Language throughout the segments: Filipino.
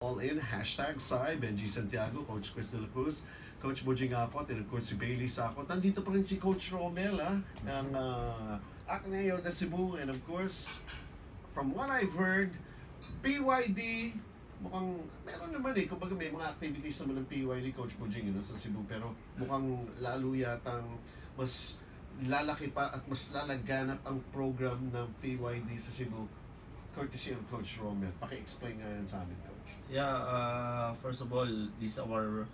All in, hashtag Sai, Benji Santiago, Coach Chris de la Cruz, Coach Bujing Akot, and of course si Bailey Sakot. Nandito pa rin si Coach Romel, ng Ateneo de Cebu. And of course, from what I've heard, PYD, mukhang meron naman kumbaga may mga activities naman ng PYD, Coach Bujing, sa Cebu. Pero mukhang lalo yatang mas lalaki pa at mas lalaganap ang program ng PYD sa Cebu. Courtesy of Coach Romel. Paki-explain nga yan sa amin, Coach. Yeah, first of all, this is our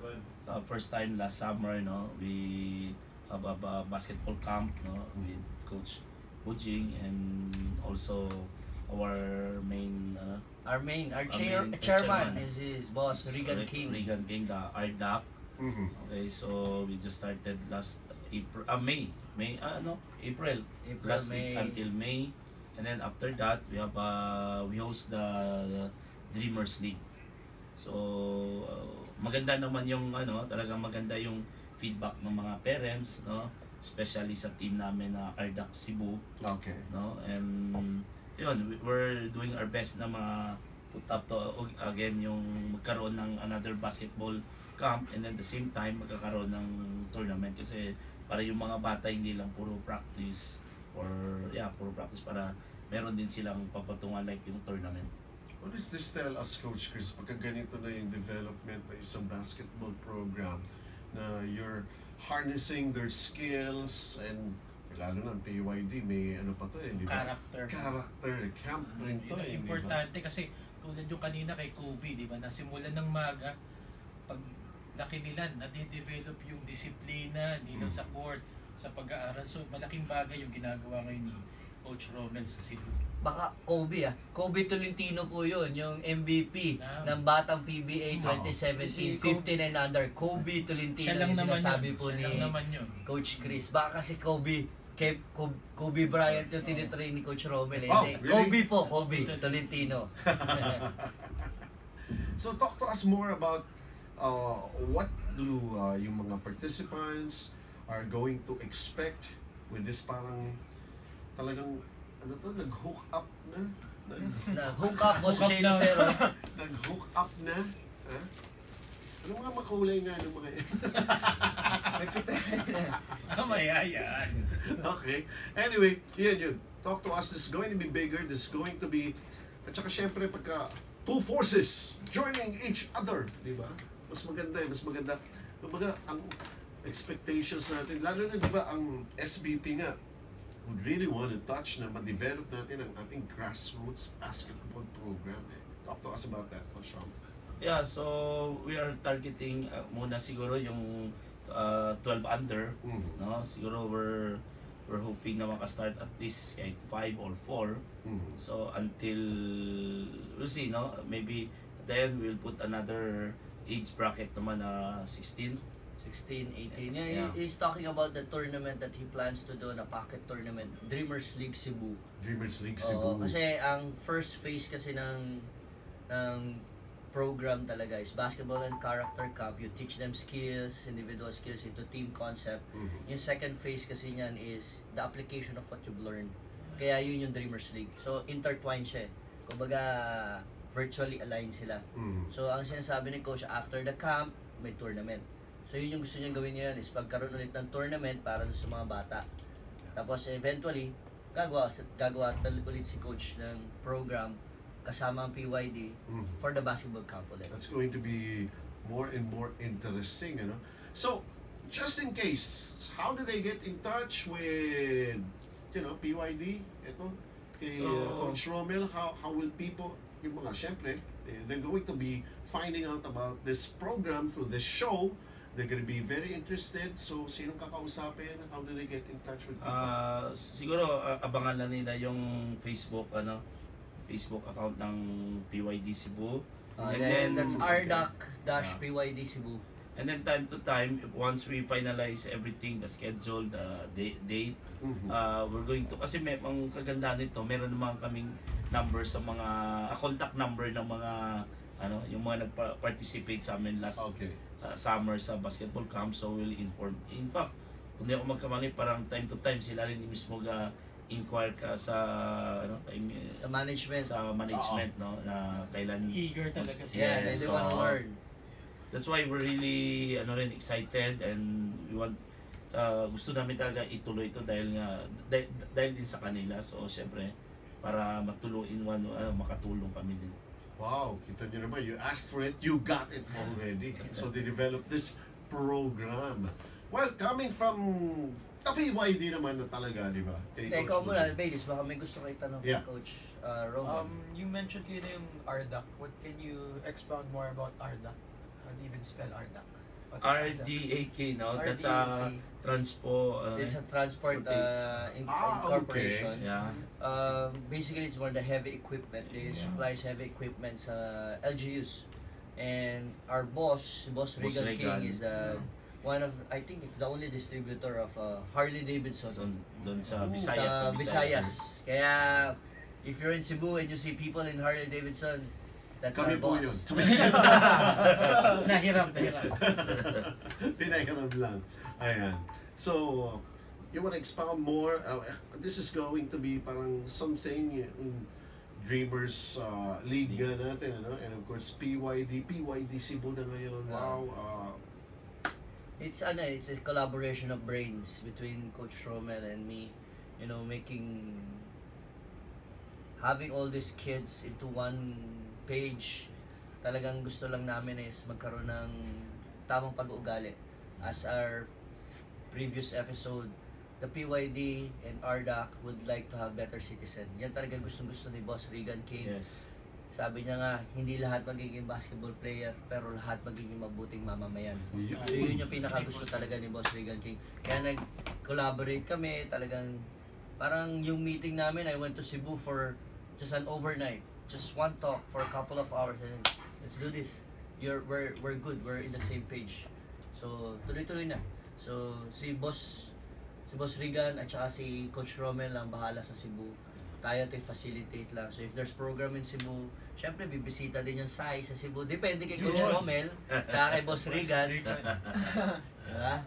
first time last summer, we have a basketball camp, with Coach Bujing, and also our chairman is his boss, Regan King. Regan King, the RDAC. Mm-hmm. Okay, so we just started last April, April last week until May. And then after that, we host the Dreamers League. So maganda naman yung talagang maganda yung feedback ng mga parents, especially sa team namin na RDAC Cebu. Okay. And yun, we're doing our best na put up to again yung magkaroon ng another basketball camp, and then at the same time magkakaroon ng tournament kasi para yung mga bata hindi lang puro practice para meron din silang papatungan like yung tournament. What does this tell us, Coach Chris, pagka ganito na yung development ng isang basketball program na you're harnessing their skills, and lalo na ang PYD, may di ba? Character. Camp rin to Importante kasi tulad yung kanina kay Kobe, di ba? Nasimulan ng maga, pag laki nila, nade-develop yung disiplina, hindi lang sa court, sa pag-aaral. So malaking bagay yung ginagawa ngayon ni Coach Romel sa Cebu. Baka Kobe Tolentino po yun, yung MVP ng Batang PBA 2017, 15 and under. Kobe Tolentino yung sinasabi po ni Coach Chris. Baka kasi Kobe Bryant yung tinitrain ni Coach Romel. Really? Kobe Tolentino. So talk to us more about what do yung mga participants are going to expect with this parang talagang nag-hook up na? Nag-hook up, Boss Jay Lucero. Nag-hook up na? Ano mga makulay nga ng mga yan? Mayayan. Okay. Anyway, yun. Talk to us. This is going to be bigger. This is going to be... At saka syempre, pagka two forces joining each other, di ba? Mas maganda. Kumbaga, ang expectations natin, lalo na di ba, ang SBP nga, would really want to touch na ma-develop natin ang ating grassroots basketball program. Talk to us about that, Coach Rom. Yeah, so we are targeting muna siguro yung 12 under, Siguro we're hoping na maka-start at least kahit 5 or 4. So until we'll see, maybe then we'll put another age bracket naman na 16, 18. Yeah, he's talking about the tournament that he plans to do, na pocket tournament, Dreamers League Cebu. Kasi ang first phase kasi ng program talaga is basketball and character camp. You teach them skills, individual skills into team concept. Yung second phase kasi niyan is the application of what you've learned. Kaya yun yung Dreamers League. So intertwined siya. Kumbaga virtually aligned sila. So ang sinasabi ni Coach, after the camp, may tournament. So yun yung gusto niyang gawin ngayon is pagkaroon ulit ng tournament para sa mga bata. Tapos eventually, gagawa ulit si Coach ng program kasama ang PYD for the basketball camp ulit. That's going to be more and more interesting, So, just in case, how do they get in touch with, PYD? Coach Romel, how will people, yung mga, syempre, they're going to be finding out about this program through this show. They're going to be very interested. So, sinong kakausapin? How do they get in touch with people? Siguro abangan na nila yung Facebook account ng PYD Cebu. And then that's RDAC-PYD Cebu. And then time to time, once we finalize everything, the schedule, the date, we're going to, kasi ang kagandahan nito, meron naman kaming number sa mga, contact number ng mga, yung mga nag-participate sa amin last summer sa basketball camp, so we'll inform. In fact, kung di ako magkamali, parang time to time sila rin mismo inquire ka sa Sa management. no, na kailan Eager talaga sila. Yeah, they so, want to learn. That's why we're really excited, and we want gusto namin talaga ituloy ito dahil dahil din sa kanila. So syempre para makatulong kami din. Wow, kita nyo naman, you asked for it, you got it already. So they developed this program. Well, coming from the PYD naman na talaga, di ba? Ikaw muna, Baylis, baka may gusto kayo tanong kay Coach Roman. You mentioned kayo na yung RDAC. What can you expound more about RDAC? How do you even spell RDAC? RDAK, no? That's a transpo. It's a transport incorporation. Okay. Yeah. Basically, it's more the heavy equipment. They supplies heavy equipment sa LGUs. And our boss Regan King, is one of, I think it's the only distributor of Harley Davidson. Doon sa Visayas. Sa Visayas. Kaya, if you're in Cebu and you see people in Harley Davidson, that's Kami our po boss. yun. Nahiram. Pinahiram lang. Ayan. So, you want to expound more? This is going to be parang something in Dreamers League natin, ano? And of course, PYD Cebu na ngayon. Wow. It's a collaboration of brains between Coach Romel and me. You know, having all these kids into one page. Talagang gusto lang namin is magkaroon ng tamang pag-uugali. As our previous episode, the PYD and RDAC would like to have better citizen. Yan talagang gustong-gusto ni Boss Regan King. Yes. Sabi niya nga, hindi lahat magiging basketball player, pero lahat magiging mabuting mamamayan. So yun yung pinakagusto talaga ni Boss Regan King. Kaya nag-collaborate kami, talagang parang yung meeting namin, I went to Cebu for just an overnight. Just one talk for a couple of hours and let's do this. We're good. We're in the same page. So tuloy-tuloy na. So si Boss Regan at saka si Coach Romel ang bahala sa Cebu. Tayo to facilitate lang. So if there's program in Cebu, syempre bibisita din yung SAI sa Cebu. Depende kay Coach Romel at kay Boss Regan. Diba?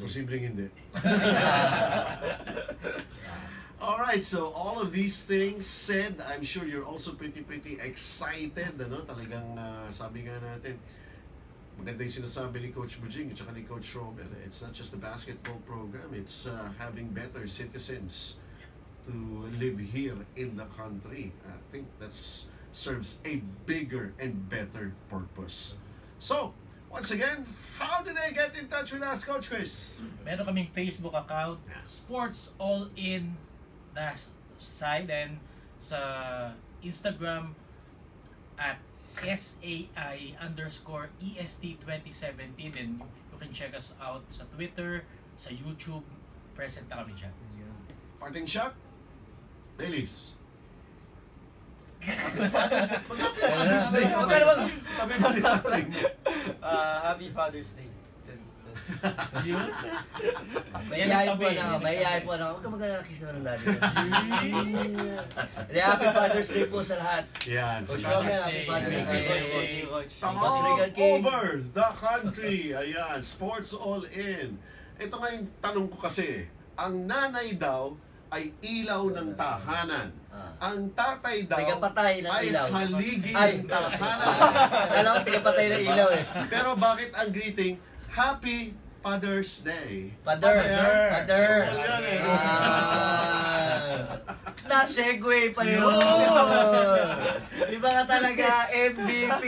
Posibleng hindi. Alright, so all of these things said, I'm sure you're also pretty excited, ano? Talagang sabi nga natin, maganda yung sinasabi ni Coach Bujing at saka ni Coach Romel. It's not just a basketball program, it's having better citizens to live here in the country. I think that serves a bigger and better purpose. So, once again, how do they get in touch with us, Coach Chris? Meron kaming Facebook account, Sports All In na side, and sa Instagram at SAI_EST2017, and you can check us out sa Twitter, sa YouTube, present na kami dyan. Parting shot? Ladies. Happy Father's Day. Mayayain po na. Huwag ka mag-alakis naman ng daddy. Happy Father's Day po sa lahat. Yan. Coach Romel, Happy Father's Day. From all over the country. Ayan, Sports All In. Ito nga yung tanong ko kasi. Ang nanay daw ay ilaw ng tahanan. Ang tatay daw Tigapatay ng ay ilaw. haligi Ay, ng tahanan. Alam ko, tigapatay ng ilaw eh. Pero bakit ang greeting, Happy Father's Day? Father. Yan eh. Na-segue pa yun. Iba ka talaga, MVP.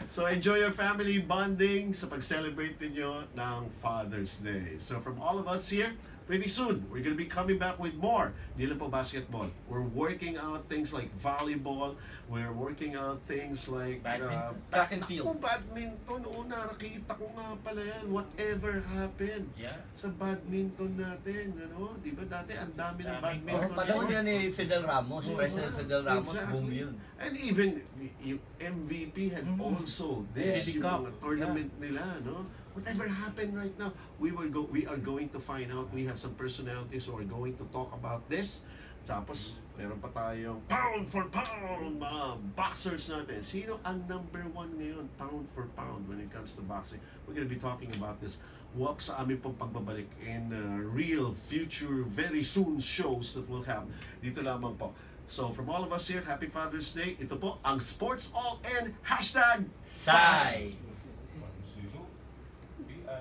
So enjoy your family bonding sa pag-celebrate ninyo ng Father's Day. So from all of us here, pretty soon, we're going to be coming back with more. Hindi lang po basketball. We're working out things like volleyball. We're working out things like track and field. Badminton. Nakita ko nga pala yan. Whatever happened sa badminton natin. Ano? Di ba dati ang dami ng badminton? Panahon yan ni Fidel Ramos. President Fidel Ramos. Boom yun. And even yung MVP had also this yung mga tournament nila, no? Whatever happened right now, we are going to find out. We have some personalities who are going to talk about this. Tapos, meron pa tayong pound for pound mga boxers natin. Sino ang #1 ngayon, pound for pound, when it comes to boxing? We're going to be talking about this huwag sa aming pong pagbabalik and real future very soon shows that will have dito lamang po. So from all of us here, Happy Father's Day. Ito po ang Sports All In #. Sai!